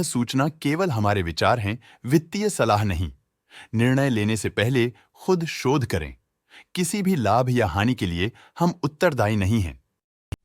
सूचना केवल हमारे विचार हैं, वित्तीय सलाह नहीं। निर्णय लेने से पहले खुद शोध करें। किसी भी लाभ या हानि के लिए हम उत्तरदायी नहीं हैं।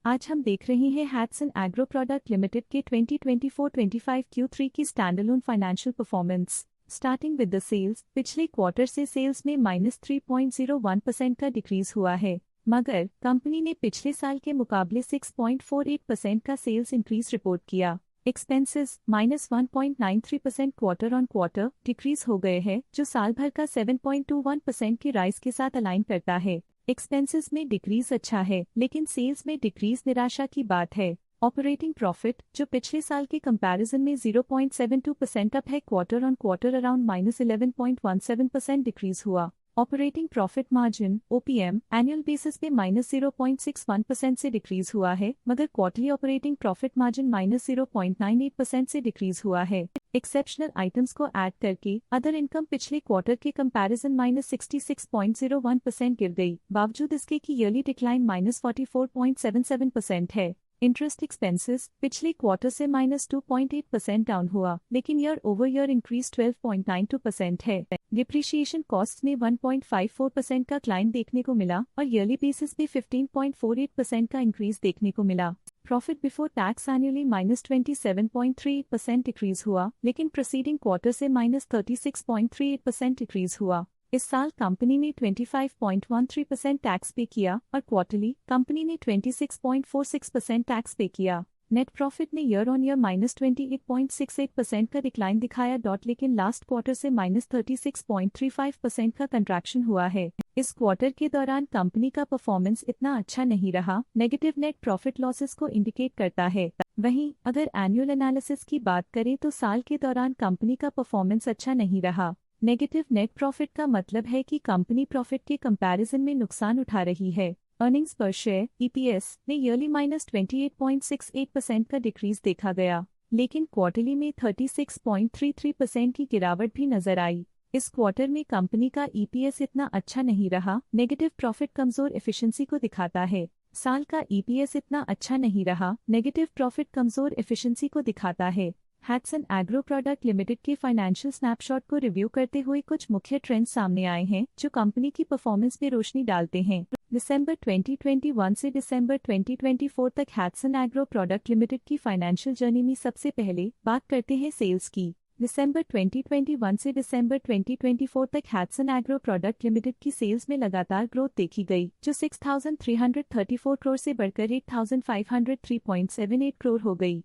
आज हम देख रहे हैं हैट्सन एग्रो प्रोडक्ट लिमिटेड के 2024-25 Q3 की standalone financial performance. Starting with the sales, पिछले क्वार्टर से सेल्स में -3.01% का डिक्रीज हुआ है, मगर कंपनी ने पिछले साल के मुकाबले 6.48% का सेल्स इंक्रीज रिपोर्ट किया। Expenses -1.93% quarter on quarter decrease हो गए हैं, जो साल भर का 7.21% की राइज के साथ अलाइन करता है। एक्सपेंसेस में डिक्रीज अच्छा है, लेकिन सेल्स में डिक्रीज निराशा की बात है। ऑपरेटिंग प्रॉफिट, जो पिछले साल के कंपैरिजन में 0.72% अप है, quarter on quarter around -11.17% decrease हुआ। Operating profit margin OPM annual basis पे -0.61% से डिक्रीज हुआ है, मगर क्वार्टरली ऑपरेटिंग प्रॉफिट मार्जिन -0.98% से डिक्रीज हुआ है। एक्सेप्शनल आइटम्स को ऐड करके अदर इनकम पिछले क्वार्टर के कंपैरिजन -66.01% गिर गई, बावजूद इसके कि ईयरली डिक्लाइन -44.77% है। इंटरेस्ट एक्सपेंसेस पिछले क्वार्टर से -2.8% डाउन हुआ, लेकिन ईयर ओवर ईयर इंक्रीज 12.92% है। डिप्रिशिएशन कॉस्ट में 1.54% का क्लाइन देखने को मिला और ईयरली बेसिस पे 15.48% का इंक्रीज देखने को मिला। Profit before tax annually -27.38% decrease हुआ, लेकिन प्रीसीडिंग क्वार्टर से -36.38% डिक्रीज हुआ। इस साल कंपनी ने 25.13% टैक्स पे किया और क्वार्टरली कंपनी ने 26.46% टैक्स पे किया। नेट प्रॉफिट ने ईयर ऑन ईयर -28.68% का डिक्लाइन दिखाया, लेकिन लास्ट क्वार्टर से -36.35% का कंट्रैक्शन हुआ है। इस क्वार्टर के दौरान कंपनी का परफॉर्मेंस इतना अच्छा नहीं रहा, नेगेटिव नेट प्रॉफिट लॉसेस को इंडिकेट करता है। वहीं अगर एनुअल एनालिसिस की बात करें तो साल के दौरान कंपनी का परफॉर्मेंस अच्छा नहीं रहा। नेगेटिव नेट प्रॉफिट का मतलब है कि कंपनी प्रॉफिट के कंपैरिजन में नुकसान उठा रही है। अर्निंग्स पर शेयर EPS ने ईयरली -28.68% का डिक्रीज देखा गया, लेकिन क्वार्टरली में 36.33% की गिरावट भी नजर आई। इस क्वार्टर में कंपनी का EPS इतना अच्छा नहीं रहा, नेगेटिव प्रॉफिट कमजोर एफिशिएंसी को दिखाता है। साल का EPS इतना अच्छा नहीं रहा, नेगेटिव प्रॉफिट कमजोर एफिशिएंसी को दिखाता है। हैट्सन एग्रो प्रोडक्ट लिमिटेड के फाइनेंशियल स्नैपशॉट को रिव्यू करते हुए कुछ मुख्य ट्रेंड्स सामने आए हैं, जो कंपनी की परफॉर्मेंस में रोशनी डालते हैं। दिसंबर 2021 से दिसंबर 2024 तक हैट्सन एग्रो प्रोडक्ट लिमिटेड की फाइनेंशियल जर्नी में सबसे पहले बात करते हैं सेल्स की। दिसंबर 2021 से दिसंबर 2024 तक हैट्सन एग्रो प्रोडक्ट लिमिटेड की सेल्स में लगातार ग्रोथ देखी गई, जो 6,334 करोड़ से बढ़कर 8,503.78 करोड़ हो गई।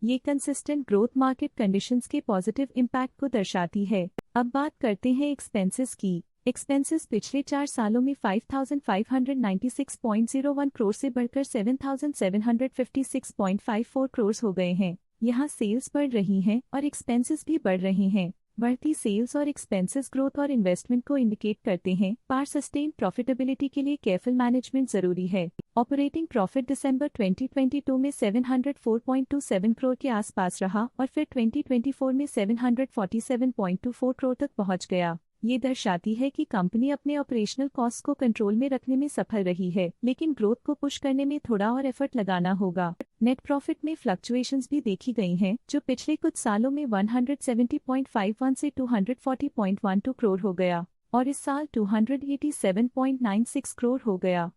ये कंसिस्टेंट ग्रोथ मार्केट कंडीशंस के पॉजिटिव इम्पैक्ट को दर्शाती है। अब बात करते हैं एक्सपेंसेस की। एक्सपेंसेस पिछले 4 सालों में 5,596.01 करोड़ से बढ़कर 7,756.54 करोड़ हो गए हैं। यहाँ सेल्स बढ़ रही हैं और एक्सपेंसेस भी बढ़ रहे हैं। बढ़ती सेल्स और एक्सपेंसेस ग्रोथ और इन्वेस्टमेंट को इंडिकेट करते हैं, पर सस्टेन प्रॉफिटेबिलिटी के लिए केयरफुल मैनेजमेंट जरूरी है। ऑपरेटिंग प्रॉफिट दिसंबर 2022 में 704.27 करोड़ के आसपास रहा और फिर 2024 में 747.24 करोड़ तक पहुंच गया। ये दर्शाती है कि कंपनी अपने ऑपरेशनल कॉस्ट को कंट्रोल में रखने में सफल रही है, लेकिन ग्रोथ को पुश करने में थोड़ा और एफर्ट लगाना होगा। नेट प्रॉफिट में फ्लक्चुएशंस भी देखी गई हैं, जो पिछले कुछ सालों में 170.51 से 240.12 करोड़ हो गया और इस साल 287.96 करोड़ हो गया।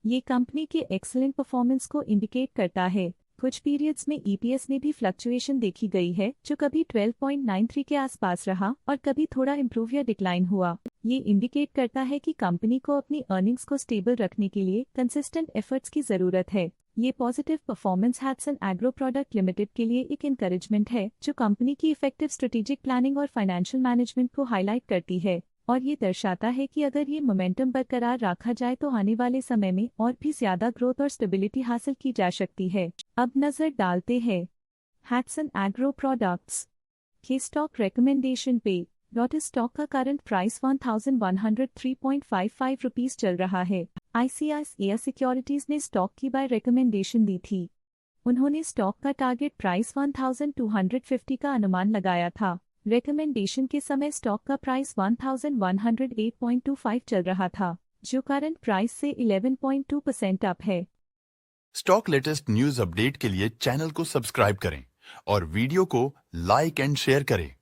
ये कंपनी के एक्सीलेंट परफॉर्मेंस को इंडिकेट करता है। कुछ पीरियड्स में EPS में भी फ्लक्चुएशन देखी गई है, जो कभी 12.93 के आसपास रहा और कभी थोड़ा इम्प्रूव या डिक्लाइन हुआ। ये इंडिकेट करता है कि कंपनी को अपनी अर्निंग्स को स्टेबल रखने के लिए कंसिस्टेंट एफर्ट्स की जरूरत है। ये positive performance Hatsun Agro Product Limited के लिए एक एनकरेजमेंट है, जो कंपनी की इफेक्टिव स्ट्रेटेजिक प्लानिंग और फाइनेंशियल मैनेजमेंट को हाईलाइट करती है और ये दर्शाता है कि अगर ये मोमेंटम बरकरार रखा जाए तो आने वाले समय में और भी ज्यादा ग्रोथ और स्टेबिलिटी हासिल की जा सकती है। अब नजर डालते हैं हैट्सन एग्रो प्रोडक्ट्स के स्टॉक रिकमेंडेशन पे। लॉटस स्टॉक का करंट प्राइस 1103.55 रुपीस चल रहा है। ICICI सिक्योरिटीज ने स्टॉक की बाय रिकमेंडेशन दी थी। उन्होंने स्टॉक का टारगेट प्राइस 1250 का अनुमान लगाया था। रिकमेंडेशन के समय स्टॉक का प्राइस 1108.25 चल रहा था, जो करंट प्राइस से 11.2% अप है। स्टॉक लेटेस्ट न्यूज अपडेट के लिए चैनल को सब्सक्राइब करें और वीडियो को लाइक एंड शेयर करें।